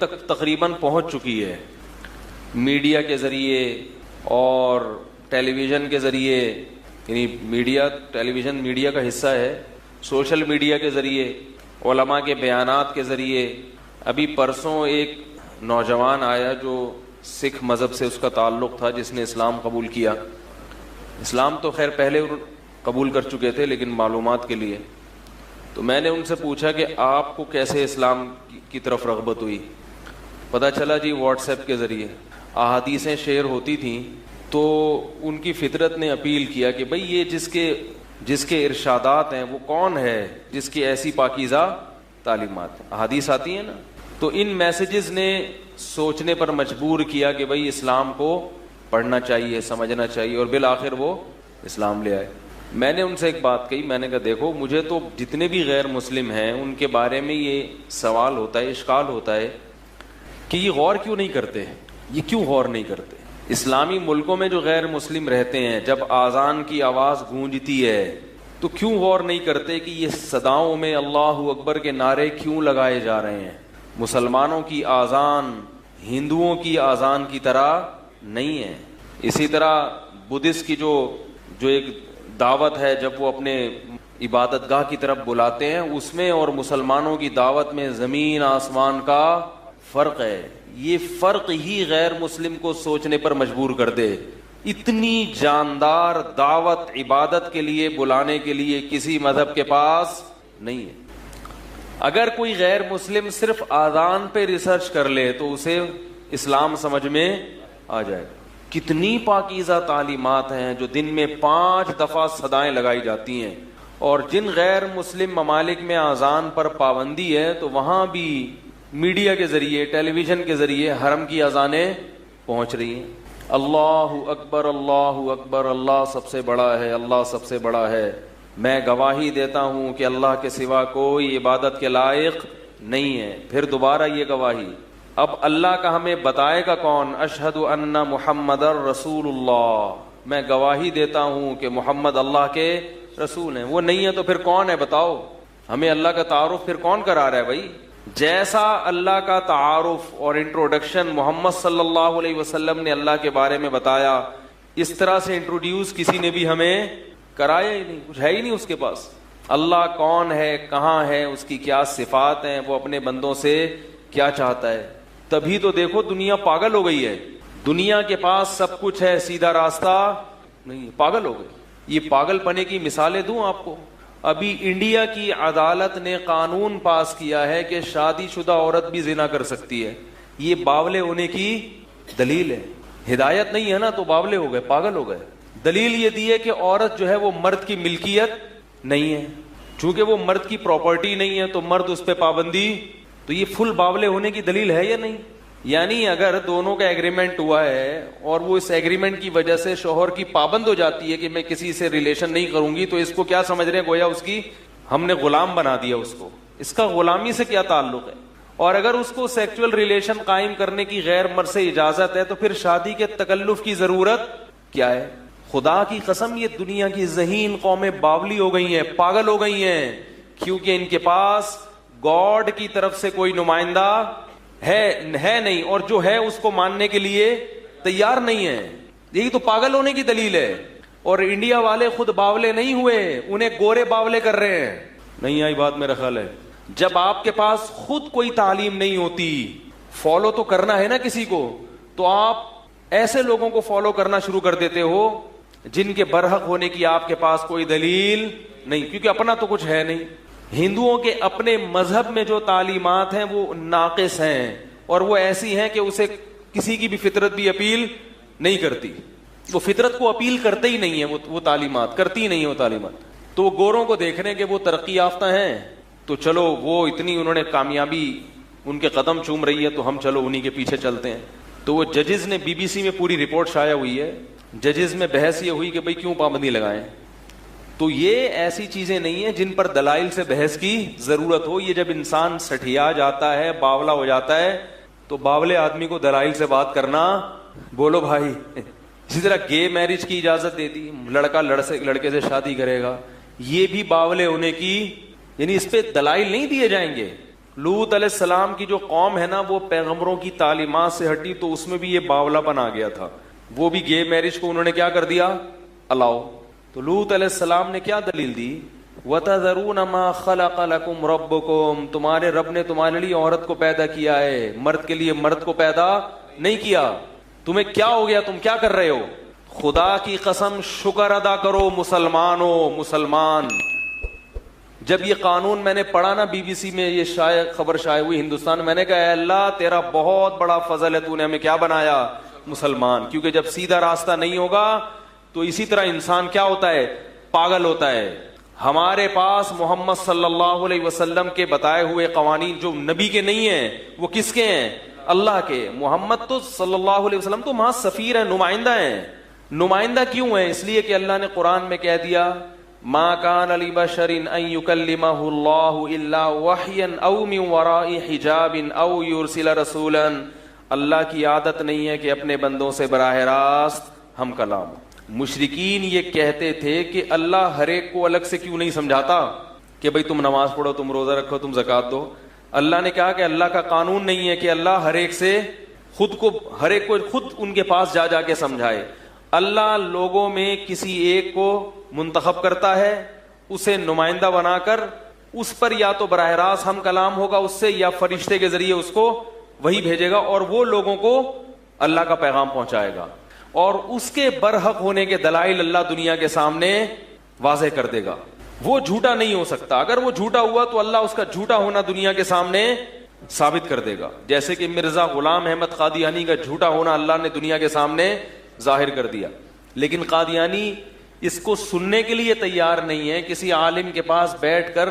تک تقریباً پہنچ چکی ہے، میڈیا کے ذریعے اور ٹیلی ویژن کے ذریعے، یعنی میڈیا ٹیلی ویژن میڈیا کا حصہ ہے، سوشل میڈیا کے ذریعے، علماء کے بیانات کے ذریعے. ابھی پرسوں ایک نوجوان آیا جو سکھ مذہب سے اس کا تعلق تھا، جس نے اسلام قبول کیا. اسلام تو خیر پہلے قبول کر چکے تھے لیکن معلومات کے لیے. تو میں نے ان سے پوچھا کہ آپ کو کیسے اسلام کی طرف رغبت ہوئی؟ پتہ چلا جی واٹس ایپ کے ذریعے احادیثیں شیئر ہوتی تھیں تو ان کی فطرت نے اپیل کیا کہ بھئی یہ جس کے ارشادات ہیں وہ کون ہے جس کی ایسی پاکیزہ تعلیمات ہیں. احادیث آتی ہیں نا، تو ان میسیجز نے سوچنے پر مجبور کیا کہ بھئی اسلام کو پڑھنا چاہیے، سمجھنا چاہیے، اور بالآخر وہ اسلام لے آئے. میں نے ان سے ایک بات کہی، میں نے کہا دیکھو مجھے تو جتنے بھی غیر مسلم ہیں ان کے بارے میں یہ سوال ہوتا ہے، اشکال ہوتا ہے کہ یہ غور کیوں نہیں کرتے، یہ کیوں غور نہیں کرتے؟ اسلامی ملکوں میں جو غیر مسلم رہتے ہیں جب اذان کی آواز گونجتی ہے تو کیوں غور نہیں کرتے کہ یہ صداؤں میں اللہ اکبر کے نعرے کیوں لگائے جا رہے ہیں؟ مسلمانوں کی اذان ہندوؤں کی اذان کی طرح نہیں ہے. اسی طرح بدھسٹ کی جو ایک دعوت ہے جب وہ اپنے عبادت گاہ کی طرف بلاتے ہیں، اس میں اور مسلمانوں کی دعوت میں زمین آسمان کا فرق ہے. یہ فرق ہی غیر مسلم کو سوچنے پر مجبور کر دے. اتنی جاندار دعوت عبادت کے لیے بلانے کے لیے کسی مذہب کے پاس نہیں ہے. اگر کوئی غیر مسلم صرف آذان پہ ریسرچ کر لے تو اسے اسلام سمجھ میں آ جائے. کتنی پاکیزہ تعلیمات ہیں جو دن میں 5 دفعہ صدائیں لگائی جاتی ہیں، اور جن غیر مسلم ممالک میں اذان پر پابندی ہے تو وہاں بھی میڈیا کے ذریعے، ٹیلی ویژن کے ذریعے حرم کی اذانیں پہنچ رہی ہیں. اللہ اکبر اللہ اکبر، اللہ سب سے بڑا ہے، اللہ سب سے بڑا ہے. میں گواہی دیتا ہوں کہ اللہ کے سوا کوئی عبادت کے لائق نہیں ہے. پھر دوبارہ یہ گواہی. اب اللہ کا ہمیں بتائے گا کون؟ اشہد ان محمد رسول اللہ، میں گواہی دیتا ہوں کہ محمد اللہ کے رسول ہیں. وہ نہیں ہے تو پھر کون ہے بتاؤ؟ ہمیں اللہ کا تعارف پھر کون کرا رہا ہے بھائی؟ جیسا اللہ کا تعارف اور انٹروڈکشن محمد صلی اللہ علیہ وسلم نے اللہ کے بارے میں بتایا، اس طرح سے انٹروڈیوس کسی نے بھی ہمیں کرایا ہی نہیں. کچھ ہے ہی نہیں اس کے پاس. اللہ کون ہے، کہاں ہے، اس کی کیا صفات ہیں، وہ اپنے بندوں سے کیا چاہتا ہے. تبھی تو دیکھو دنیا پاگل ہو گئی ہے. دنیا کے پاس سب کچھ ہے، سیدھا راستہ نہیں، پاگل ہو گئی. یہ پاگل پنے کی مثالیں دوں آپ کو. ابھی انڈیا کی عدالت نے قانون پاس کیا ہے کہ شادی شدہ عورت بھی زنا کر سکتی ہے. یہ باولے ہونے کی دلیل ہے. ہدایت نہیں ہے نا تو باولے ہو گئے، پاگل ہو گئے. دلیل یہ دی ہے کہ عورت جو ہے وہ مرد کی ملکیت نہیں ہے، چونکہ وہ مرد کی پراپرٹی نہیں ہے تو مرد اس پہ پابندی. تو یہ فل باولے ہونے کی دلیل ہے یا نہیں؟ یعنی اگر دونوں کا ایگریمنٹ ہوا ہے اور وہ اس ایگریمنٹ کی وجہ سے شوہر کی پابند ہو جاتی ہے کہ میں کسی سے ریلیشن نہیں کروں گی، تو اس کو کیا سمجھ رہے ہیں؟ گویا اس کی ہم نے غلام بنا دیا اس کو. اس کا غلامی سے کیا تعلق ہے؟ اور اگر اس کو سیکچول ریلیشن قائم کرنے کی غیر مرد سے اجازت ہے تو پھر شادی کے تکلف کی ضرورت کیا ہے؟ خدا کی قسم یہ دنیا کی ذہین قومیں باولی ہو گئی ہیں، پاگل ہو گئی ہیں، کیونکہ ان کے پاس گاڈ کی طرف سے کوئی نمائندہ ہے نہیں، اور جو ہے اس کو ماننے کے لیے تیار نہیں ہے. یہی تو پاگل ہونے کی دلیل ہے. اور انڈیا والے خود باولے نہیں ہوئے، انہیں گورے باولے کر رہے ہیں. نہیں آئی بات میرا خیال ہے. جب آپ کے پاس خود کوئی تعلیم نہیں ہوتی، فالو تو کرنا ہے نا کسی کو، تو آپ ایسے لوگوں کو فالو کرنا شروع کر دیتے ہو جن کے برحق ہونے کی آپ کے پاس کوئی دلیل نہیں، کیونکہ اپنا تو کچھ ہے نہیں. ہندوؤں کے اپنے مذہب میں جو تعلیمات ہیں وہ ناقص ہیں، اور وہ ایسی ہیں کہ اسے کسی کی بھی فطرت بھی اپیل نہیں کرتی. وہ فطرت کو اپیل کرتے ہی نہیں ہے، وہ تعلیمات کرتی ہی نہیں ہے وہ تعلیمات. تو وہ گوروں کو دیکھ رہے ہیں کہ وہ ترقی یافتہ ہیں، تو چلو وہ اتنی انہوں نے کامیابی ان کے قدم چوم رہی ہے تو ہم چلو انہی کے پیچھے چلتے ہیں. تو وہ ججز نے BBC میں پوری رپورٹ شائع ہوئی ہے. ججز میں بحث یہ ہوئی کہ بھئی کیوں پابندی لگائیں. تو یہ ایسی چیزیں نہیں ہیں جن پر دلائل سے بحث کی ضرورت ہو. یہ جب انسان سٹھیا جاتا ہے، باولا ہو جاتا ہے، تو باولے آدمی کو دلائل سے بات کرنا، بولو بھائی. اسی طرح گے میرج کی اجازت دے دی، لڑکا لڑکے سے شادی کرے گا، یہ بھی باولے ہونے کی، یعنی اس پہ دلائل نہیں دیے جائیں گے. لوط علیہ السلام کی جو قوم ہے نا وہ پیغمبروں کی تعلیمات سے ہٹی تو اس میں بھی یہ باولا پن آ گیا تھا. وہ بھی گے میرج کو انہوں نے کیا کر دیا, الاؤ. تو لوط علیہ السلام نے کیا دلیل دی, وَتَذَرُونَ مَا خَلَقَ لَكُمْ رَبُّكُمْ, تمہارے رب نے تمہارے لیے عورت کو پیدا کیا ہے, مرد کے لیے مرد کو پیدا نہیں کیا. تمہیں کیا ہو گیا, تم کیا کر رہے ہو؟ خدا کی قسم شکر ادا کرو مسلمان. جب یہ قانون میں نے پڑھا نا بی بی سی میں, یہ خبر شائع ہوئی ہندوستان میں, نے کہا اے اللہ تیرا بہت بڑا فضل ہے, تو نے ہمیں کیا بنایا, مسلمان. کیونکہ جب سیدھا راستہ نہیں ہوگا تو اسی طرح انسان کیا ہوتا ہے, پاگل ہوتا ہے. ہمارے پاس محمد صلی اللہ علیہ وسلم کے بتائے ہوئے قوانین جو نبی کے نہیں ہیں وہ کس کے ہیں, اللہ کے. محمد تو صلی اللہ علیہ وسلم تو وہاں سفیر ہیں, نمائندہ ہیں. نمائندہ کیوں ہیں؟ اس لیے کہ اللہ نے قرآن میں کہہ دیا ما کان لبشر ان یکلمہ اللہ الا وحیا او من وراء حجاب او یرسل رسولا. اللہ کی عادت نہیں ہے کہ اپنے بندوں سے براہ راست ہم کلام. مشرکین یہ کہتے تھے کہ اللہ ہر ایک کو الگ سے کیوں نہیں سمجھاتا کہ بھئی تم نماز پڑھو, تم روزہ رکھو, تم زکوٰۃ دو. اللہ نے کہا کہ اللہ کا قانون نہیں ہے کہ اللہ ہر ایک سے ہر ایک کو خود ان کے پاس جا جا کے سمجھائے. اللہ لوگوں میں کسی ایک کو منتخب کرتا ہے, اسے نمائندہ بنا کر اس پر یا تو براہ راست ہم کلام ہوگا اس سے, یا فرشتے کے ذریعے اس کو وہی بھیجے گا اور وہ لوگوں کو اللہ کا پیغام پہنچائے گا, اور اس کے برحق ہونے کے دلائل اللہ دنیا کے سامنے واضح کر دے گا. وہ جھوٹا نہیں ہو سکتا. اگر وہ جھوٹا ہوا تو اللہ اس کا جھوٹا ہونا دنیا کے سامنے ثابت کر دے گا. جیسے کہ مرزا غلام احمد قادیانی کا جھوٹا ہونا اللہ نے دنیا کے سامنے ظاہر کر دیا. لیکن قادیانی اس کو سننے کے لیے تیار نہیں ہے, کسی عالم کے پاس بیٹھ کر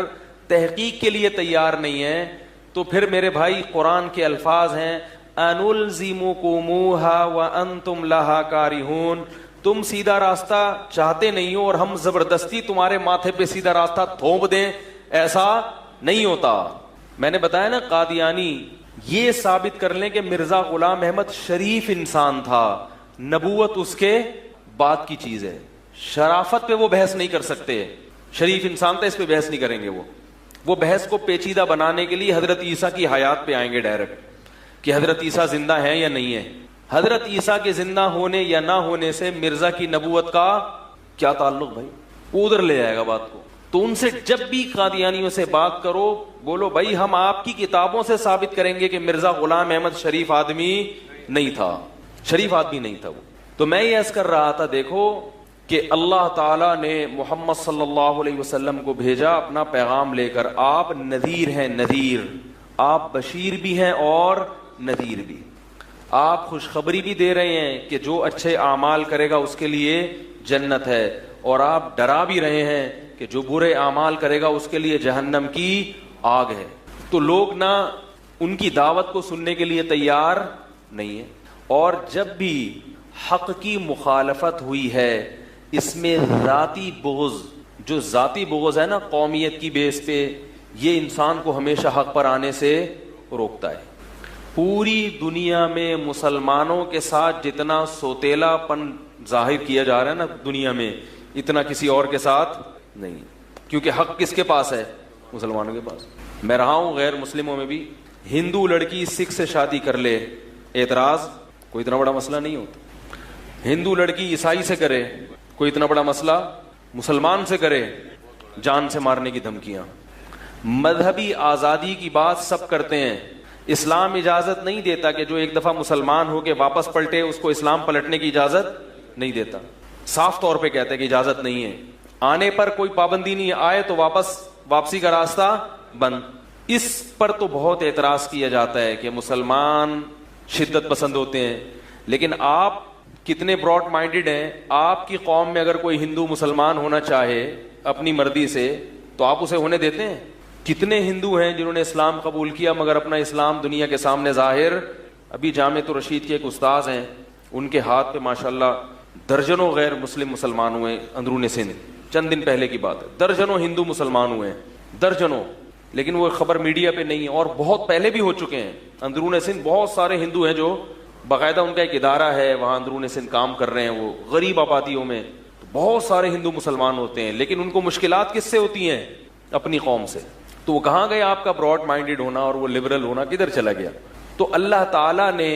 تحقیق کے لیے تیار نہیں ہے. تو پھر میرے بھائی قرآن کے الفاظ ہیں انلزمکموها وانتم لها کارہون, تم سیدھا راستہ چاہتے نہیں ہو اور ہم زبردستی تمہارے ماتھے پہ سیدھا راستہ تھوپ دیں, ایسا نہیں ہوتا. میں نے بتایا نا قادیانی یہ ثابت کر لیں کہ مرزا غلام احمد شریف انسان تھا, نبوت اس کے بعد کی چیز ہے. شرافت پہ وہ بحث نہیں کر سکتے, شریف انسان تھا اس پہ بحث نہیں کریں گے. وہ بحث کو پیچیدہ بنانے کے لیے حضرت عیسیٰ کی حیات پہ آئیں گے ڈائریکٹ کہ حضرت عیسیٰ زندہ ہیں یا نہیں ہے. حضرت عیسیٰ کے زندہ ہونے یا نہ ہونے سے مرزا کی نبوت کا کیا تعلق بھائی, وہ ادھر لے جائے گا بات کو. تو ان سے جب بھی قادیانیوں سے بات کرو بولو بھائی ہم آپ کی کتابوں سے ثابت کریں گے کہ مرزا غلام احمد شریف آدمی نہیں تھا, شریف آدمی نہیں تھا وہ. تو میں یہ عرض کر رہا تھا دیکھو کہ اللہ تعالیٰ نے محمد صلی اللہ علیہ وسلم کو بھیجا اپنا پیغام لے کر. آپ نذیر ہیں, نذیر, آپ بشیر بھی ہیں اور نذیر بھی. آپ خوشخبری بھی دے رہے ہیں کہ جو اچھے اعمال کرے گا اس کے لیے جنت ہے, اور آپ ڈرا بھی رہے ہیں کہ جو برے اعمال کرے گا اس کے لیے جہنم کی آگ ہے. تو لوگ نہ ان کی دعوت کو سننے کے لیے تیار نہیں ہے. اور جب بھی حق کی مخالفت ہوئی ہے اس میں ذاتی بغض, جو ذاتی بغض ہے نا قومیت کی بیس پہ, یہ انسان کو ہمیشہ حق پر آنے سے روکتا ہے. پوری دنیا میں مسلمانوں کے ساتھ جتنا سوتیلا پن ظاہر کیا جا رہا ہے نا دنیا میں, اتنا کسی اور کے ساتھ نہیں. کیونکہ حق کس کے پاس ہے, مسلمانوں کے پاس. میں رہا ہوں غیر مسلموں میں بھی, ہندو لڑکی سکھ سے شادی کر لے اعتراض کوئی اتنا بڑا مسئلہ نہیں ہوتا. ہندو لڑکی عیسائی سے کرے کوئی اتنا بڑا مسئلہ, مسلمان سے کرے جان سے مارنے کی دھمکیاں. مذہبی آزادی کی بات سب کرتے ہیں, اسلام اجازت نہیں دیتا کہ جو ایک دفعہ مسلمان ہو کے واپس پلٹے اس کو اسلام پلٹنے کی اجازت نہیں دیتا. صاف طور پہ کہتے ہیں کہ اجازت نہیں ہے. آنے پر کوئی پابندی نہیں, آئے تو واپسی کا راستہ بند. اس پر تو بہت اعتراض کیا جاتا ہے کہ مسلمان شدت پسند ہوتے ہیں, لیکن آپ کتنے براڈ مائنڈڈ ہیں. آپ کی قوم میں اگر کوئی ہندو مسلمان ہونا چاہے اپنی مرضی سے تو آپ اسے ہونے دیتے ہیں؟ کتنے ہندو ہیں جنہوں نے اسلام قبول کیا مگر اپنا اسلام دنیا کے سامنے ظاہر. ابھی جامعۃ الرشید کے ایک استاذ ہیں, ان کے ہاتھ پہ ماشاءاللہ درجنوں غیر مسلم مسلمان ہوئے اندرون سندھ, چند دن پہلے کی بات ہے. درجنوں ہندو مسلمان ہوئے ہیں, درجنوں. لیکن وہ خبر میڈیا پہ نہیں ہے, اور بہت پہلے بھی ہو چکے ہیں. اندرون سندھ بہت سارے ہندو ہیں جو باقاعدہ ان کا ایک ادارہ ہے, وہاں اندرون سندھ کام کر رہے ہیں. وہ غریب آبادیوں میں بہت سارے ہندو مسلمان ہوتے ہیں, لیکن ان کو مشکلات کس سے ہوتی ہیں؟ اپنی قوم سے. تو وہ کہاں گیا آپ کا براڈ مائنڈڈ ہونا اور وہ لبرل ہونا کدھر چلا گیا؟ تو اللہ تعالیٰ نے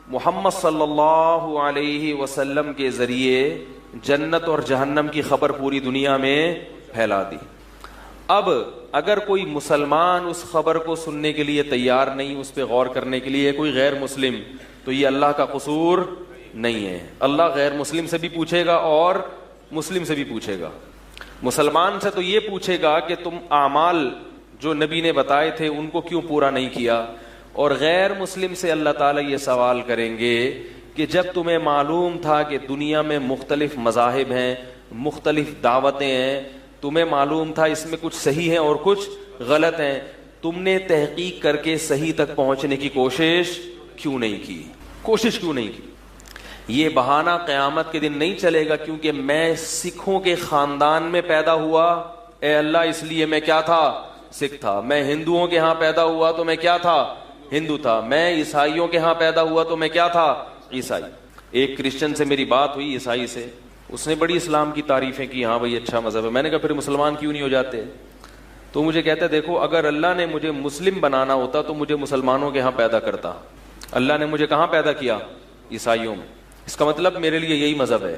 محمد صلی اللہ علیہ وسلم کے ذریعے جنت اور جہنم کی خبر پوری دنیا میں پھیلا دی. اب اگر کوئی مسلمان اس خبر کو سننے کے لیے تیار نہیں, اس پہ غور کرنے کے لیے کوئی غیر مسلم, تو یہ اللہ کا قصور نہیں ہے. اللہ غیر مسلم سے بھی پوچھے گا اور مسلم سے بھی پوچھے گا. مسلمان سے تو یہ پوچھے گا کہ تم اعمال جو نبی نے بتائے تھے ان کو کیوں پورا نہیں کیا, اور غیر مسلم سے اللہ تعالیٰ یہ سوال کریں گے کہ جب تمہیں معلوم تھا کہ دنیا میں مختلف مذاہب ہیں, مختلف دعوتیں ہیں, تمہیں معلوم تھا اس میں کچھ صحیح ہیں اور کچھ غلط ہیں, تم نے تحقیق کر کے صحیح تک پہنچنے کی کوشش کیوں نہیں کی؟ کوشش کیوں نہیں کی؟ یہ بہانہ قیامت کے دن نہیں چلے گا کیونکہ میں سکھوں کے خاندان میں پیدا ہوا, اے اللہ اس لیے میں کیا تھا؟ سکھ تھا. میں ہندوؤں کے ہاں پیدا ہوا تو میں کیا تھا؟ ہندو تھا. میں عیسائیوں کے ہاں پیدا ہوا تو میں کیا تھا؟ عیسائی. ایک کرسچن سے میری بات ہوئی, عیسائی سے, اس نے بڑی اسلام کی تعریفیں کی, ہاں بھائی اچھا مذہب ہے. میں نے کہا پھر مسلمان کیوں نہیں ہو جاتے؟ تو مجھے کہتا ہے دیکھو اگر اللہ نے مجھے مسلم بنانا ہوتا تو مجھے مسلمانوں کے ہاں پیدا کرتا. اللہ نے مجھے کہاں پیدا کیا؟ عیسائیوں میں. اس کا مطلب میرے لیے یہی مذہب ہے.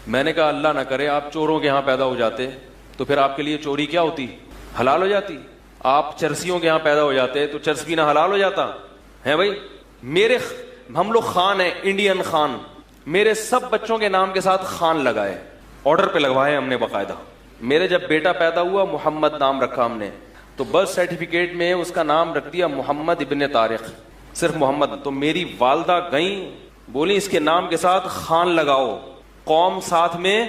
میں نے کہا اللہ نہ کرے آپ چوروں کے ہاں پیدا ہو جاتے تو پھر آپ کے لیے چوری کیا ہوتی؟ حلال ہو جاتی. آپ چرسیوں کے ہاں پیدا ہو جاتے تو چرس پینا حلال ہو جاتا ہے. بھائی ہم لوگ خان ہیں, انڈین خان. میرے سب بچوں کے نام کے ساتھ خان لگائے, آرڈر پہ لگوائے ہم نے باقاعدہ. میرے جب بیٹا پیدا ہوا محمد نام رکھا ہم نے, تو برتھ سرٹیفکیٹ میں اس کا نام رکھ دیا محمد ابن طارق, صرف محمد. تو میری والدہ گئیں, بولی اس کے نام کے ساتھ خان لگاؤ, قوم ساتھ میں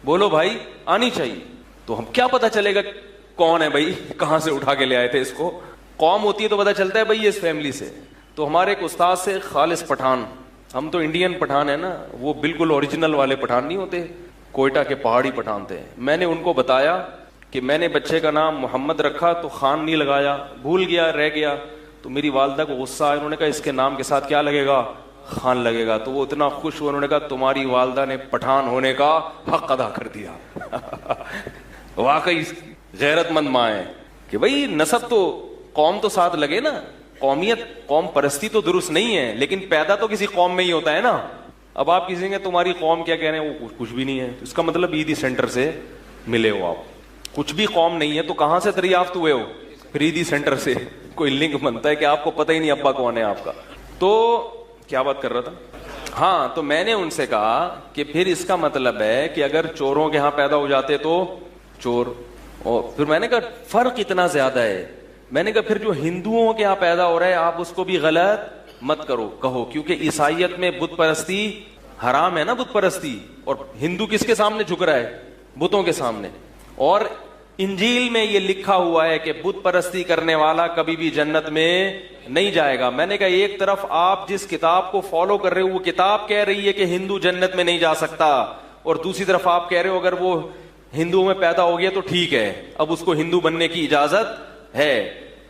بولو بھائی آنی چاہیے. تو ہم کیا پتا چلے گا کون ہے بھائی, کہاں سے اٹھا کے لے آئے تھے اس کو؟ قوم ہوتی ہے تو پتا چلتا ہے بھائی یہ اس فیملی سے. تو ہمارے ایک استاد سے خالص پٹھان, ہم تو انڈین پٹھان ہیں نا, وہ بالکل اوریجنل والے پٹھان نہیں ہوتے, کوئٹہ کے پہاڑی پٹھان تھے. میں نے ان کو بتایا کہ میں نے بچے کا نام محمد رکھا تو خان نہیں لگایا, بھول گیا, رہ گیا. تو میری والدہ کو غصہ آیا, انہوں نے کہا اس کے نام کے ساتھ کیا لگے گا؟ خان لگے گا. تو وہ اتنا خوش ہوا, انہوں نے کہا تمہاری والدہ نے پٹھان ہونے کا حق ادا کر دیا. واقعی غیرت مند ماں ہے کہ بھئی نسب تو قوم تو ساتھ لگے نا. قومیت, قوم پرستی تو درست نہیں ہے, لیکن پیدا تو کسی قوم میں ہی ہوتا ہے نا. اب آپ کسی نے تمہاری قوم کیا کہہ رہے ہیں, وہ کچھ بھی نہیں ہے, اس کا مطلب عیدی سینٹر سے ملے ہو آپ. کچھ بھی قوم نہیں ہے تو کہاں سے دریافت ہوئے ہو؟ پھر عیدی سینٹر سے کوئی لنک بنتا ہے کہ آپ کو پتہ ہی نہیں ابا کون ہے آپ کا. تو کیا بات کر رہا تھا؟ ہاں, تو میں نے ان سے کہا کہ پھر اس کا مطلب ہے کہ اگر چوروں کے ہاں پیدا ہو جاتے تو چور. اور پھر میں نے کہا فرق اتنا زیادہ ہے. میں نے کہا پھر جو ہندوؤں کے یہاں پیدا ہو رہا ہے آپ اس کو بھی غلط مت کرو کہو, کیونکہ عیسائیت میں بت پرستی حرام ہے نا, بت پرستی. اور ہندو کس کے سامنے جھک رہا ہے؟ بتوں کے سامنے. اور انجیل میں یہ لکھا ہوا ہے کہ بت پرستی کرنے والا کبھی بھی جنت میں نہیں جائے گا. میں نے کہا ایک طرف آپ جس کتاب کو فالو کر رہے ہو وہ کتاب کہہ رہی ہے کہ ہندو جنت میں نہیں جا سکتا, اور دوسری طرف آپ کہہ رہے ہو اگر وہ ہندوؤں میں پیدا ہو گیا تو ٹھیک ہے, اب اس کو ہندو بننے کی اجازت ہے.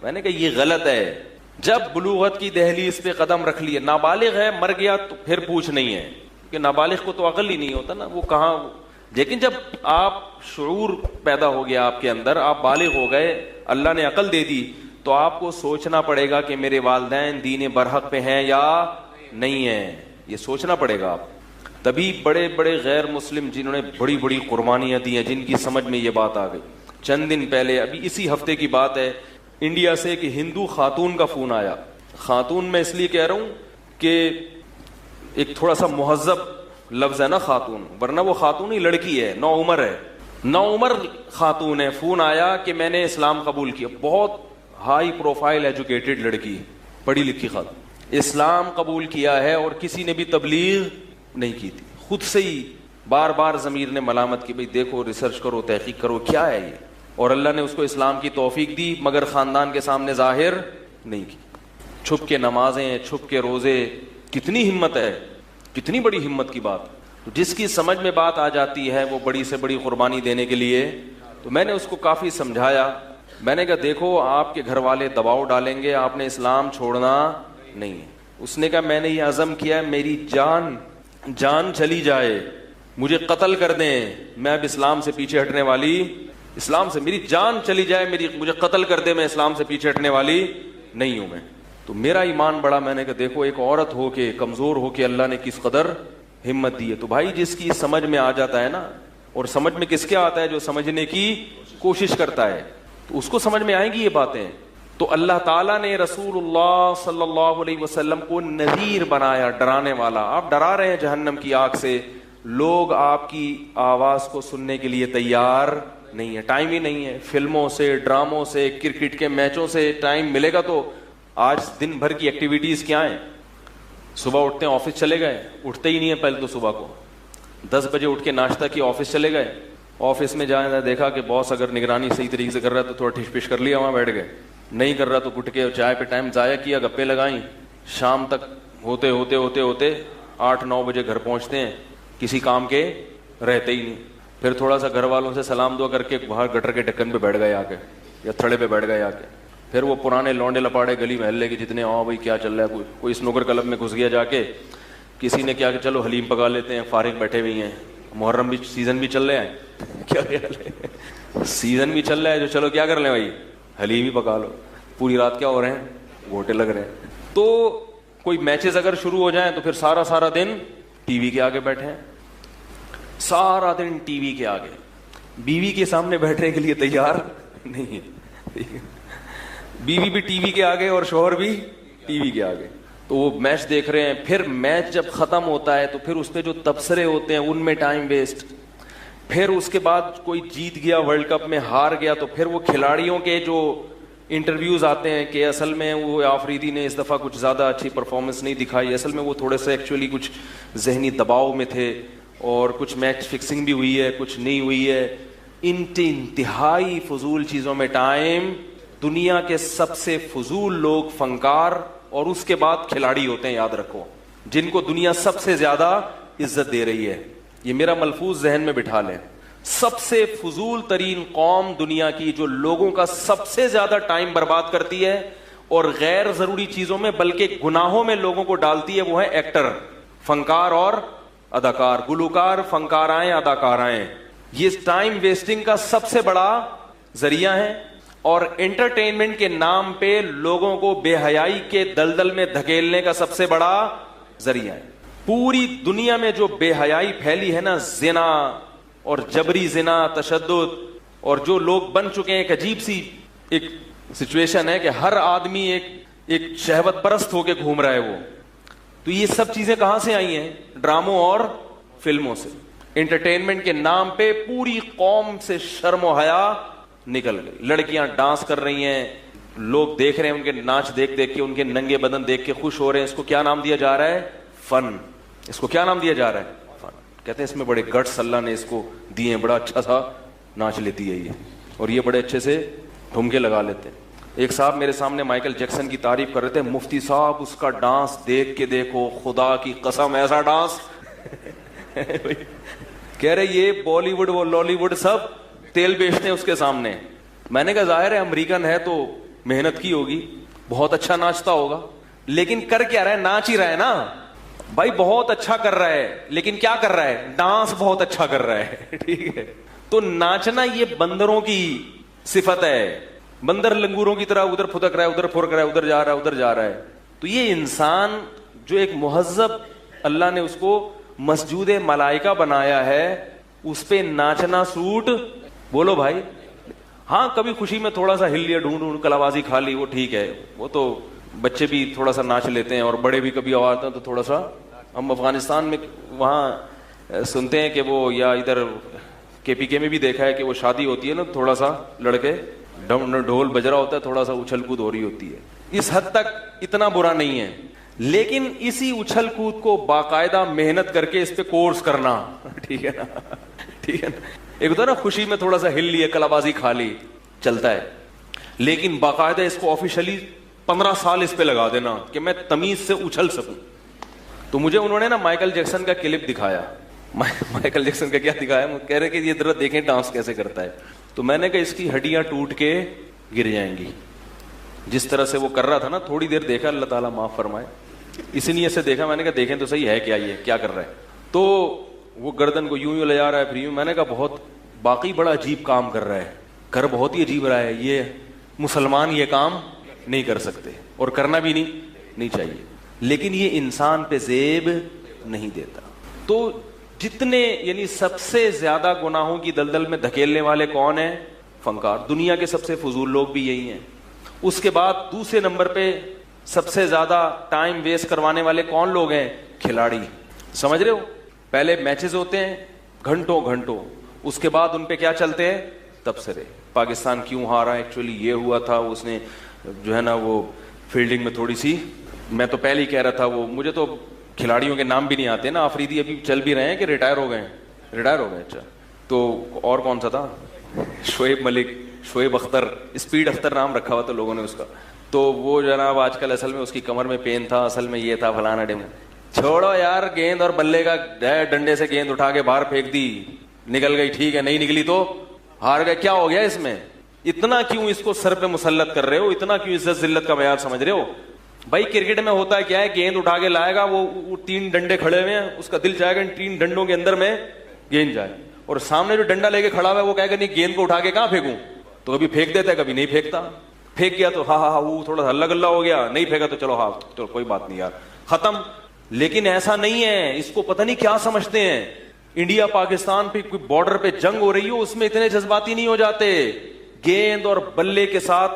میں نے کہا یہ غلط ہے. جب بلوغت کی دہلیز پہ قدم رکھ لیے, نابالغ ہے مر گیا تو پھر پوچھ نہیں ہے, کہ نابالغ کو تو عقل ہی نہیں ہوتا نا, وہ کہاں. لیکن جب آپ شعور پیدا ہو گیا آپ کے اندر, آپ بالغ ہو گئے, اللہ نے عقل دے دی, تو آپ کو سوچنا پڑے گا کہ میرے والدین دین برحق پہ ہیں یا نہیں ہیں. یہ سوچنا پڑے گا آپ. تبھی بڑے بڑے غیر مسلم جنہوں نے بڑی بڑی قربانیاں دی ہیں, جن کی سمجھ میں یہ بات آ گئی. چند دن پہلے, ابھی اسی ہفتے کی بات ہے, انڈیا سے ایک ہندو خاتون کا فون آیا. خاتون میں اس لیے کہہ رہا ہوں کہ ایک تھوڑا سا مہذب لفظ ہے نا خاتون, ورنہ وہ خاتون ہی لڑکی ہے, نو عمر ہے, نو عمر خاتون ہے. فون آیا کہ میں نے اسلام قبول کیا. بہت ہائی پروفائل ایجوکیٹڈ لڑکی, پڑھی لکھی خاتون, اسلام قبول کیا ہے اور کسی نے بھی تبلیغ نہیں کی تھی. خود سے ہی بار بار ضمیر نے ملامت کی, بھئی دیکھو ریسرچ کرو, تحقیق کرو, کیا ہے یہ. اور اللہ نے اس کو اسلام کی توفیق دی, مگر خاندان کے سامنے ظاہر نہیں کی. چھپ کے نمازیں, چھپ کے روزے, کتنی ہمت ہے, کتنی بڑی ہمت کی بات. تو جس کی سمجھ میں بات آ جاتی ہے وہ بڑی سے بڑی قربانی دینے کے لیے. تو میں نے اس کو کافی سمجھایا. میں نے کہا دیکھو آپ کے گھر والے دباؤ ڈالیں گے, آپ نے اسلام چھوڑنا نہیں ہے. اس نے کہا میں نے یہ عزم کیا, میری جان چلی جائے, مجھے قتل کر دیں, میں اب اسلام سے پیچھے ہٹنے والی اسلام سے میری جان چلی جائے, مجھے قتل کر دے, میں اسلام سے پیچھے ہٹنے والی نہیں ہوں میں. تو میرا ایمان بڑا. میں نے کہا دیکھو ایک عورت ہو کے, کمزور ہو کے اللہ نے کس قدر ہمت دی ہے. تو بھائی جس کی سمجھ میں آ جاتا ہے نا, اور سمجھ میں کس کے آتا ہے, جو سمجھنے کی کوشش کرتا ہے, تو اس کو سمجھ میں آئیں گی یہ باتیں. تو اللہ تعالیٰ نے رسول اللہ صلی اللہ علیہ وسلم کو نذیر بنایا, ڈرانے والا. آپ ڈرا رہے ہیں جہنم کی آگ سے, لوگ آپ کی آواز کو سننے کے لیے تیار نہیں ہے. ٹائم ہی نہیں ہے. فلموں سے, ڈراموں سے, کرکٹ کے میچوں سے ٹائم ملے گا تو آج دن بھر کی ایکٹیویٹیز کیا ہیں؟ صبح اٹھتے ہیں آفس چلے گئے, اٹھتے ہی نہیں ہیں پہلے تو صبح کو 10 بجے اٹھ کے ناشتہ کیا, آفس چلے گئے. آفس میں جائیں, دیکھا کہ باس اگر نگرانی صحیح طریقے سے کر رہا ہے تو تھوڑا ٹھش پش کر لیا, وہاں بیٹھ گئے. نہیں کر رہا تو گٹکے اور چائے پہ ٹائم ضائع کیا, گپے لگائیں. شام تک ہوتے ہوتے ہوتے ہوتے 8-9 بجے گھر پہنچتے ہیں, کسی کام کے رہتے ہی نہیں. پھر تھوڑا سا گھر والوں سے سلام دعا کر کے باہر گٹر کے ڈھکن پہ بیٹھ گئے آ کے, یا تھڑے پہ بیٹھ گئے آ کے. پھر وہ پرانے لونڈے لپاڑے گلی محلے کے جتنے, بھائی کیا چل رہا ہے, کوئی سنوکر کلب میں گھس گیا جا کے, کسی نے کیا کہ چلو حلیم پکا لیتے ہیں, فارغ بیٹھے ہوئے ہیں, محرم بھی سیزن بھی چل رہے ہیں, کیا خیال ہے, سیزن بھی چل رہا ہے, جو چلو کیا کر لیں بھائی, حلیم ہی پکا لو. پوری رات کیا ہو رہے ہیں, گھوٹے لگ رہے ہیں. تو کوئی میچز اگر شروع ہو جائیں تو پھر سارا دن ٹی وی کے آگے بیٹھے ہیں, سارا دن ٹی وی کے آگے, بیوی کے سامنے بیٹھنے کے لیے تیار نہیں ہے. بیوی بھی ٹی وی کے آگے اور شوہر بھی ٹی وی کے آگے. تو وہ میچ دیکھ رہے ہیں. پھر میچ جب ختم ہوتا ہے تو پھر اس پہ جو تبصرے ہوتے ہیں ان میں ٹائم ویسٹ. پھر اس کے بعد کوئی جیت گیا ورلڈ کپ میں, ہار گیا, تو پھر وہ کھلاڑیوں کے جو انٹرویوز آتے ہیں کہ اصل میں وہ آفریدی نے اس دفعہ کچھ زیادہ اچھی پرفارمنس نہیں دکھائی, اصل میں وہ تھوڑے سے ایکچولی کچھ ذہنی دباؤ میں تھے, اور کچھ میچ فکسنگ بھی ہوئی ہے, کچھ نہیں ہوئی ہے. انتہائی فضول چیزوں میں ٹائم. دنیا کے سب سے فضول لوگ فنکار اور اس کے بعد کھلاڑی ہوتے ہیں, یاد رکھو, جن کو دنیا سب سے زیادہ عزت دے رہی ہے. یہ میرا ملفوظ ذہن میں بٹھا لیں. سب سے فضول ترین قوم دنیا کی, جو لوگوں کا سب سے زیادہ ٹائم برباد کرتی ہے اور غیر ضروری چیزوں میں بلکہ گناہوں میں لوگوں کو ڈالتی ہے, وہ ہے ایکٹر, فنکار اور اداکار. گلوکار, فنکارائیں, اداکارائیں, یہ ٹائم ویسٹنگ کا سب سے بڑا ذریعہ ہے. اور انٹرٹینمنٹ کے نام پہ لوگوں کو بے حیائی کے دلدل میں دھکیلنے کا سب سے بڑا ذریعہ ہے. پوری دنیا میں جو بے حیائی پھیلی ہے نا, زنا اور جبری زنا, تشدد, اور جو لوگ بن چکے ہیں, ایک عجیب سی ایک سچویشن ہے کہ ہر آدمی ایک شہوت پرست ہو کے گھوم رہا ہے وہ. تو یہ سب چیزیں کہاں سے آئی ہیں؟ ڈراموں اور فلموں سے. انٹرٹینمنٹ کے نام پہ پوری قوم سے شرم و حیا نکل گئی. لڑکیاں ڈانس کر رہی ہیں, لوگ دیکھ رہے ہیں, ان کے ناچ دیکھ کے, ان کے ننگے بدن دیکھ کے خوش ہو رہے ہیں. اس کو کیا نام دیا جا رہا ہے؟ فن. اس کو کیا نام دیا جا رہا ہے؟ فن. کہتے ہیں اس میں بڑے گٹس اللہ نے اس کو دیے ہیں, بڑا اچھا سا ناچ لیتی ہے یہ, اور یہ بڑے اچھے سے ٹھمکے لگا لیتے ہیں. ایک صاحب میرے سامنے مائیکل جیکسن کی تعریف کر رہے تھے, مفتی صاحب اس کا ڈانس دیکھ کے دیکھو, خدا کی قسم ایسا ڈانس. کہہ رہے یہ بالی ووڈ وہ لالی ووڈ سب تیل بیچتے ہیں اس کے سامنے. میں نے کہا ظاہر ہے امریکن ہے تو محنت کی ہوگی, بہت اچھا ناچتا ہوگا, لیکن کر کیا رہا ہے؟ ناچ ہی رہا ہے نا بھائی. بہت اچھا کر رہا ہے, لیکن کیا کر رہا ہے؟ ڈانس بہت اچھا کر رہا ہے. ٹھیک ہے, تو ناچنا یہ بندروں کی صفت ہے. بندر لنگوروں کی طرح ادھر پھدک رہا ہے, ادھر پھرک رہا ہے, ادھر جا رہا ہے, ادھر جا رہا ہے. تو یہ انسان جو ایک مہذب, اللہ نے اس کو مسجود ملائکہ بنایا ہے, اس پہ ناچنا سوٹ. بولو بھائی. ہاں کبھی خوشی میں تھوڑا سا ہل لیا, ڈھونڈ کلابازی کھا لی, وہ ٹھیک ہے, وہ تو بچے بھی تھوڑا سا ناچ لیتے ہیں اور بڑے بھی کبھی آواز ہیں تو تھوڑا سا. ہم افغانستان میں وہاں سنتے ہیں کہ وہ, یا ادھر KPK میں بھی دیکھا ہے کہ وہ شادی ہوتی ہے نا, تھوڑا سا لڑکے ڈھول بج رہا ہوتا ہے, تھوڑا سا اچھل کود ہو رہی ہوتی ہے. اس حد تک اتنا برا نہیں ہے, لیکن اسی اچھل کود کو باقاعدہ محنت کر کے اس پہ کورس کرنا, ٹھیک ہے نا, ٹھیک ہے نا. ایک ہوتا ہے نا خوشی میں تھوڑا سا ہل لیے, کلابازی کھا لی, چلتا ہے, لیکن باقاعدہ اس کو آفیشلی 15 سال اس پہ لگا دینا کہ میں تمیز سے اچھل سکوں. تو مجھے انہوں نے نا مائیکل جیکسن کا کلپ دکھایا. مائیکل جیکسن کا کیا دکھایا؟ کہہ رہے کہ یہ ذرا دیکھیں ڈانس کیسے کرتا ہے. تو میں نے کہا اس کی ہڈیاں ٹوٹ کے گر جائیں گی. جس طرح سے وہ کر رہا تھا نا, تھوڑی دیر دیکھا, اللہ تعالیٰ معاف فرمائے, اسی نیت سے دیکھا. میں نے کہا دیکھیں تو صحیح ہے کیا, یہ کیا کر رہا ہے. تو وہ گردن کو یوں لے جا رہا ہے, پھر یوں. میں نے کہا بہت باقی بڑا عجیب کام کر رہا ہے. کر بہت ہی عجیب رہا ہے, یہ مسلمان یہ کام نہیں کر سکتے اور کرنا بھی نہیں چاہیے, لیکن یہ انسان پہ زیب نہیں دیتا. تو جتنے یعنی سب سے زیادہ گناہوں کی دلدل میں دھکیلنے والے کون ہیں؟ فنکار. دنیا کے سب سے فضول لوگ بھی یہی ہیں. اس کے بعد دوسرے نمبر پہ سب سے زیادہ ٹائم ویسٹ کروانے والے کون لوگ ہیں؟ کھلاڑی. سمجھ رہے ہو؟ پہلے میچز ہوتے ہیں گھنٹوں گھنٹوں, اس کے بعد ان پہ کیا چلتے ہیں؟ تبصرے. پاکستان کیوں ہارا, ایکچولی یہ ہوا تھا, اس نے جو ہے نا وہ فیلڈنگ میں تھوڑی سی, میں تو پہلے ہی کہہ رہا تھا, وہ مجھے تو کھلاڑیوں کے نام بھی نہیں آتے نا. آفریدی ابھی چل بھی رہے ہیں کہ ریٹائر ہو گئے؟ اچھا. تو اور کون سا تھا؟ شعیب ملک, شعیب اختر, اسپیڈ اختر نام رکھا ہوا تھا لوگوں نے اس کا. تو وہ جناب آج کل اصل میں اس کی کمر میں پین تھا, اصل میں یہ تھا فلانا ڈیم. چھوڑو یار, گیند اور بلے کا ڈنڈے سے گیند اٹھا کے باہر پھینک دی, نکل گئی ٹھیک ہے, نہیں نکلی تو ہار گئے. کیا ہو گیا اس میں؟ اتنا کیوں اس کو سر پہ مسلط کر رہے ہو؟ اتنا کیوں عزت ذلت کا معیار سمجھ رہے ہو؟ بھائی کرکٹ میں ہوتا ہے کیا ہے, گیند اٹھا کے لائے گا, وہ 3 ڈنڈے کھڑے ہوئے ہیں, اس کا دل چاہے گا ان 3 ڈنڈوں کے اندر میں گیند جائے, اور سامنے جو ڈنڈا لے کے کھڑا ہوا ہے وہ کہے گا نہیں گیند کو اٹھا کے کہاں پھینکوں, تو کبھی پھینک دیتا ہے کبھی نہیں پھینکتا. پھینک گیا تو ہاں وہ تھوڑا سا ہلا گلا ہو گیا, نہیں پھینکا تو چلو ہاں چلو کوئی بات نہیں یار, ختم. لیکن ایسا نہیں ہے, اس کو پتہ نہیں کیا سمجھتے ہیں. انڈیا پاکستان پہ کوئی بارڈر پہ جنگ ہو رہی ہو, اس میں اتنے جذباتی نہیں ہو جاتے. گیند اور بلے کے ساتھ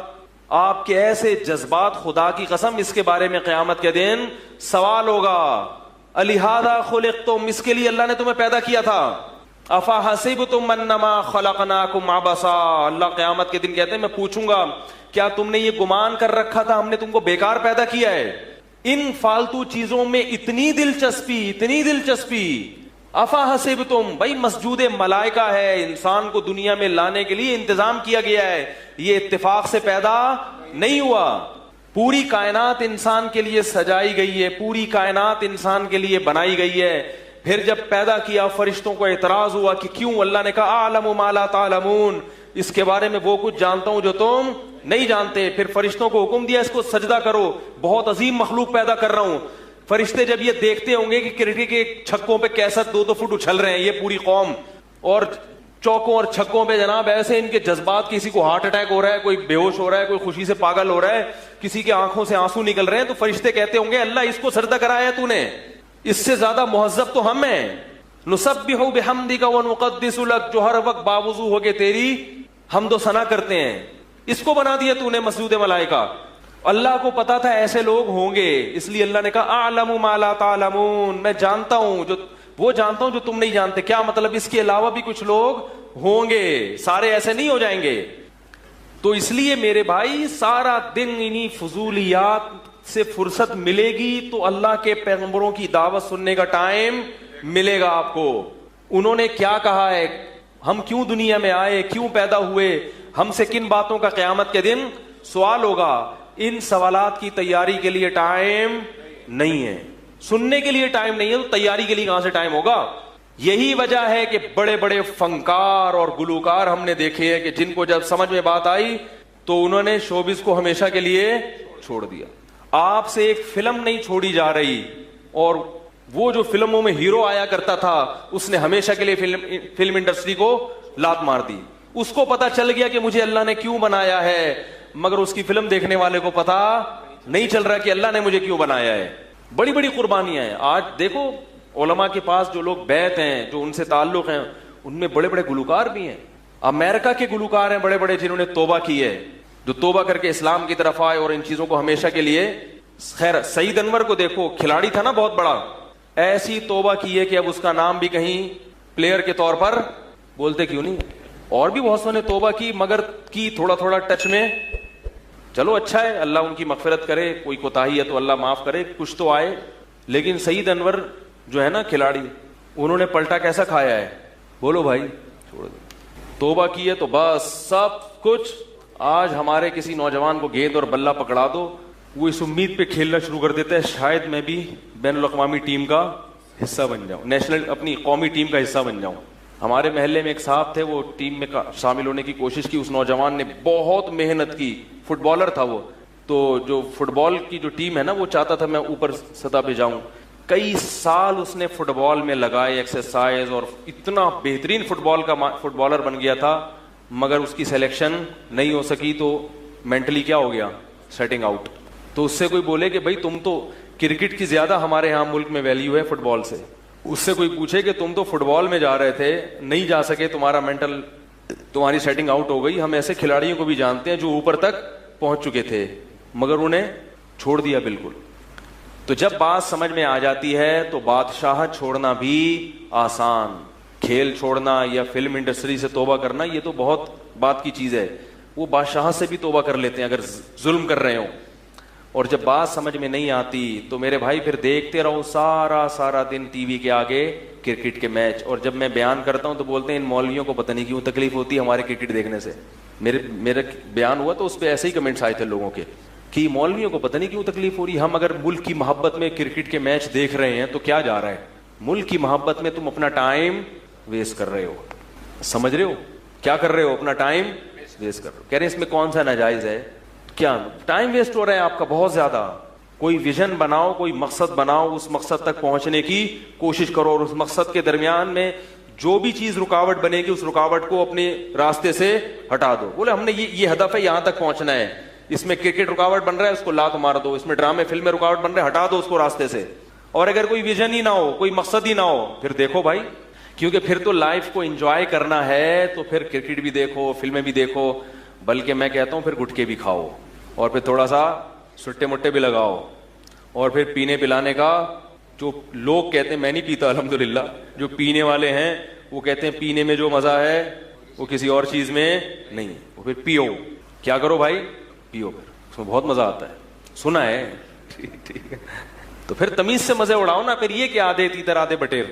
آپ کے ایسے جذبات, خدا کی قسم اس کے بارے میں قیامت کے دن سوال ہوگا. الہذا خلقتم, اس کے لیے اللہ نے تمہیں پیدا کیا تھا. افحسبتم انما خلقناکم عبثا, اللہ قیامت کے دن کہتے ہیں میں پوچھوں گا کیا تم نے یہ گمان کر رکھا تھا ہم نے تم کو بیکار پیدا کیا ہے؟ ان فالتو چیزوں میں اتنی دلچسپی. افحسبتم, بھائی مسجود ملائکہ ہے, انسان کو دنیا میں لانے کے لیے انتظام کیا گیا ہے, یہ اتفاق سے پیدا نہیں ہوا. پوری کائنات انسان کے لیے سجائی گئی ہے, پوری کائنات انسان کے لیے بنائی گئی ہے. پھر جب پیدا کیا فرشتوں کو اعتراض ہوا کہ کیوں, اللہ نے کہا اعلم ما لا تعلمون, اس کے بارے میں وہ کچھ جانتا ہوں جو تم نہیں جانتے. پھر فرشتوں کو حکم دیا اس کو سجدہ کرو, بہت عظیم مخلوق پیدا کر رہا ہوں. فرشتے جب یہ دیکھتے ہوں گے کہ کرکٹ کے چھکوں پہ کیسا 2 فٹ اچھل رہے ہیں یہ پوری قوم, اور چوکوں اور چھکوں پہ جناب ایسے ان کے جذبات, کسی کو ہارٹ اٹیک ہو رہا ہے, کوئی بے ہوش ہو رہا ہے, کوئی خوشی سے پاگل ہو رہا ہے, کسی کی آنکھوں سے آنسو نکل رہے ہیں, تو فرشتے کہتے ہوں گے اللہ اس کو سجدہ کرایا ہے تو نے, اس سے زیادہ مہذب تو ہم ہیں. نسبح بحمدک ونقدس لک, جو ہر وقت باوضو ہو کے تیری حمد و ثنا کرتے ہیں, اس کو بنا دیا تو نے مسجود ملائکہ. اللہ کو پتا تھا ایسے لوگ ہوں گے, اس لیے اللہ نے کہا اعلم ما لا تعلمون, میں جانتا ہوں جو تم نہیں جانتے. کیا مطلب؟ اس کے علاوہ بھی کچھ لوگ ہوں گے, سارے ایسے نہیں ہو جائیں گے. تو اس لیے میرے بھائی سارا دن انہی فضولیات سے فرصت ملے گی تو اللہ کے پیغمبروں کی دعوت سننے کا ٹائم ملے گا آپ کو. انہوں نے کیا کہا ہے, ہم کیوں دنیا میں آئے, کیوں پیدا ہوئے, ہم سے کن باتوں کا قیامت کے دن سوال ہوگا. ان سوالات کی تیاری کے لیے ٹائم نہیں ہے, سننے کے لیے ٹائم نہیں ہے, تو تیاری کے لیے کہاں سے ٹائم ہوگا. یہی وجہ ہے کہ بڑے بڑے فنکار اور گلوکار ہم نے دیکھے ہیں کہ جن کو جب سمجھ میں بات آئی تو انہوں نے شوبز کو ہمیشہ کے لیے چھوڑ دیا. آپ سے ایک فلم نہیں چھوڑی جا رہی, اور وہ جو فلموں میں ہیرو آیا کرتا تھا اس نے ہمیشہ کے لیے فلم انڈسٹری کو لات مار دی. اس کو پتا چل گیا کہ مجھے اللہ نے کیوں بنایا ہے, مگر اس کی فلم دیکھنے والے کو پتا نہیں چل رہا کہ اللہ نے مجھے کیوں بنایا ہے. بڑی بڑی قربانیاں ہیں. آج دیکھو علماء کے پاس جو لوگ بیعت ہیں, جو ان سے تعلق ہیں, ان میں بڑے بڑے گلوکار بھی ہیں. امریکہ کے گلوکار ہیں بڑے بڑے, جنہوں نے توبہ کی ہے, جو توبہ کر کے اسلام کی طرف آئے اور ان چیزوں کو ہمیشہ کے لیے. خیر سعید انور کو دیکھو, کھلاڑی تھا نا بہت بڑا, ایسی توبہ کی ہے کہ اب اس کا نام بھی کہیں پلیئر کے طور پر بولتے کیوں نہیں. اور بھی بہت سو نے توبہ کی, مگر کی تھوڑا تھوڑا ٹچ میں. چلو اچھا ہے, اللہ ان کی مغفرت کرے, کوئی کوتاہی ہے تو اللہ معاف کرے, کچھ تو آئے. لیکن سعید انور جو ہے نا کھلاڑی, انہوں نے پلٹا کیسا کھایا ہے, بولو بھائی, چھوڑ دو. توبہ کی ہے تو بس سب کچھ. آج ہمارے کسی نوجوان کو گیند اور بلہ پکڑا دو, وہ اس امید پہ کھیلنا شروع کر دیتا ہے شاید میں بھی بین الاقوامی ٹیم کا حصہ بن جاؤں, نیشنل اپنی قومی ٹیم کا حصہ بن جاؤں. ہمارے محلے میں ایک صاحب تھے, وہ ٹیم میں شامل ہونے کی کوشش کی, اس نوجوان نے بہت محنت کی, فٹ بالر تھا وہ, تو جو فٹ بال کی جو ٹیم ہے نا وہ چاہتا تھا میں اوپر سطح پہ جاؤں. کئی سال اس نے فٹ بال میں لگائے, ایکسرسائز, اور اتنا بہترین فٹ بالر بن گیا تھا, مگر اس کی سلیکشن نہیں ہو سکی تو مینٹلی کیا ہو گیا, سیٹنگ آؤٹ. تو اس سے کوئی بولے کہ بھائی تم تو کرکٹ کی زیادہ ہمارے یہاں ملک میں ویلیو ہے فٹ بال سے, اس سے کوئی پوچھے کہ تم تو فٹ بال میں جا رہے تھے, نہیں جا سکے, تمہارا مینٹل, تمہاری سیٹنگ آؤٹ ہو گئی. ہم ایسے کھلاڑیوں کو بھی جانتے ہیں جو اوپر تک پہنچ چکے تھے مگر انہیں چھوڑ دیا بالکل. تو جب بات سمجھ میں آ جاتی ہے تو بادشاہت چھوڑنا بھی آسان, کھیل چھوڑنا یا فلم انڈسٹری سے توبہ کرنا یہ تو بہت بات کی چیز ہے. وہ بادشاہت سے بھی توبہ کر لیتے ہیں اگر ظلم کر رہے ہوں. اور جب بات سمجھ میں نہیں آتی تو میرے بھائی پھر دیکھتے رہو سارا دن ٹی وی کے آگے کرکٹ کے میچ. اور جب میں بیان کرتا ہوں تو بولتے ہیں ان مولویوں کو پتہ نہیں کیوں تکلیف ہوتی ہے ہمارے کرکٹ دیکھنے سے. میرا بیان ہوا تو اس پہ ایسے ہی کمنٹس آئے تھے لوگوں کے کہ مولویوں کو پتہ نہیں کیوں تکلیف ہو رہی. ہم اگر ملک کی محبت میں کرکٹ کے میچ دیکھ رہے ہیں تو کیا جا رہا ہے, ملک کی محبت میں تم اپنا ٹائم ویسٹ کر رہے ہو. سمجھ رہے ہو کیا کر رہے ہو, اپنا ٹائم ویسٹ کر رہے ہو. کہہ رہے ہیں اس میں کون سا ناجائز ہے, کیا ٹائم ویسٹ ہو رہا ہے آپ کا بہت زیادہ. کوئی ویژن بناؤ, کوئی مقصد بناؤ, اس مقصد تک پہنچنے کی کوشش کرو, اور اس مقصد کے درمیان میں جو بھی چیز رکاوٹ بنے گی اس رکاوٹ کو اپنے راستے سے ہٹا دو. بولے ہم نے یہ ہدف ہے, یہاں تک پہنچنا ہے, اس میں کرکٹ رکاوٹ بن رہا ہے اس کو لات مار دو, اس میں ڈرامے فلمیں رکاوٹ بن رہے ہیں ہٹا دو اس کو راستے سے. اور اگر کوئی ویژن ہی نہ ہو, کوئی مقصد ہی نہ ہو, پھر دیکھو بھائی, کیونکہ پھر تو لائف کو انجوائے کرنا ہے تو پھر کرکٹ بھی دیکھو, فلمیں بھی دیکھو, بلکہ میں کہتا ہوں پھر گٹکے بھی کھاؤ, اور پھر تھوڑا سا سٹے مٹے بھی لگاؤ, اور پھر پینے پلانے کا جو لوگ کہتے ہیں, میں نہیں پیتا الحمدللہ, جو پینے والے ہیں وہ کہتے ہیں پینے میں جو مزہ ہے وہ کسی اور چیز میں نہیں. وہ پھر پیو, کیا کرو بھائی, پیو, پھر اس میں بہت مزہ آتا ہے, سنا ہے. ٹھیک ہے, تو پھر تمیز سے مزے اڑاؤ نا. پھر یہ کہ آدھے تیتر آدھے بٹیر.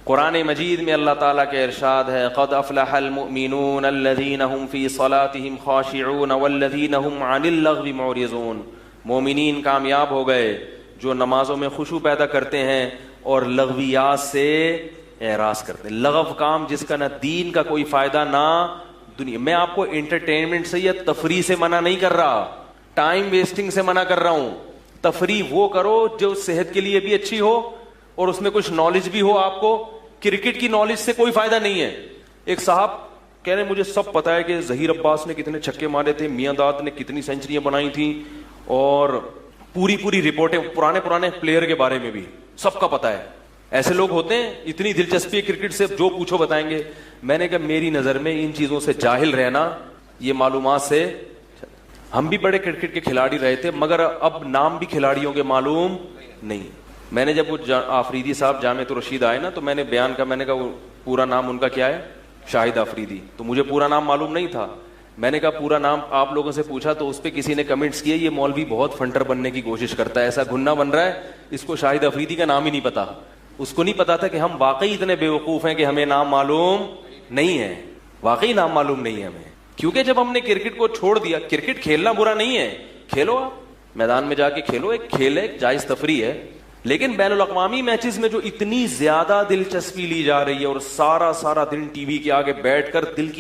قرآن مجید میں اللہ تعالیٰ کے ارشاد ہے, قد افلح المؤمنون الذین هم فی صلاتهم خاشعون والذین هم عن اللغو معرضون. مومنین کامیاب ہو گئے جو نمازوں میں خشوع پیدا کرتے ہیں اور لغویات سے اعراض کرتے ہیں. لغو کام جس کا نہ دین کا کوئی فائدہ نہ دنیا. میں آپ کو انٹرٹینمنٹ سے یا تفریح سے منع نہیں کر رہا, ٹائم ویسٹنگ سے منع کر رہا ہوں. تفریح وہ کرو جو صحت کے لیے بھی اچھی ہو اور اس میں کچھ نالج بھی ہو آپ کو. کرکٹ کی نالج سے کوئی فائدہ نہیں ہے. ایک صاحب کہہ رہے ہیں مجھے سب پتا ہے کہ ظہیر عباس نے کتنے چھکے مارے تھے, میاں داد نے کتنی سینچریاں بنائی تھیں, اور پوری رپورٹیں پرانے پلیئر کے بارے میں بھی سب کا پتا ہے. ایسے لوگ ہوتے ہیں, اتنی دلچسپی کرکٹ سے جو پوچھو بتائیں گے. میں نے کہا میری نظر میں ان چیزوں سے جاہل رہنا, یہ معلومات سے, ہم بھی بڑے کرکٹ کے کھلاڑی رہے تھے مگر اب نام بھی کھلاڑیوں کے معلوم نہیں. میں نے جب وہ آفریدی صاحب جامعۃ الرشید آئے نا تو میں نے بیان کہا, میں نے کہا وہ پورا نام ان کا کیا ہے, شاہد آفریدی. تو مجھے پورا نام معلوم نہیں تھا. میں نے کہا پورا نام آپ لوگوں سے پوچھا تو اس پہ کسی نے کمنٹس کیے یہ مولوی بہت فنٹر بننے کی کوشش کرتا ہے, ایسا گھنا بن رہا ہے, اس کو شاہد آفریدی کا نام ہی نہیں پتا. اس کو نہیں پتا تھا کہ ہم واقعی اتنے بیوقوف ہیں کہ ہمیں نام معلوم نہیں ہے, واقعی نام معلوم نہیں ہے ہمیں. کیونکہ جب ہم نے کرکٹ کو چھوڑ دیا, کرکٹ کھیلنا برا نہیں ہے, کھیلو, آپ میدان میں جا کے کھیلو, ایک کھیل ہے, ایک جائز تفریح ہے. لیکن بین الاقوامی میچز میں جو اتنی زیادہ دلچسپی لی جا رہی ہے اور سارا دن ٹی وی کے آگے بیٹھ کر دل کی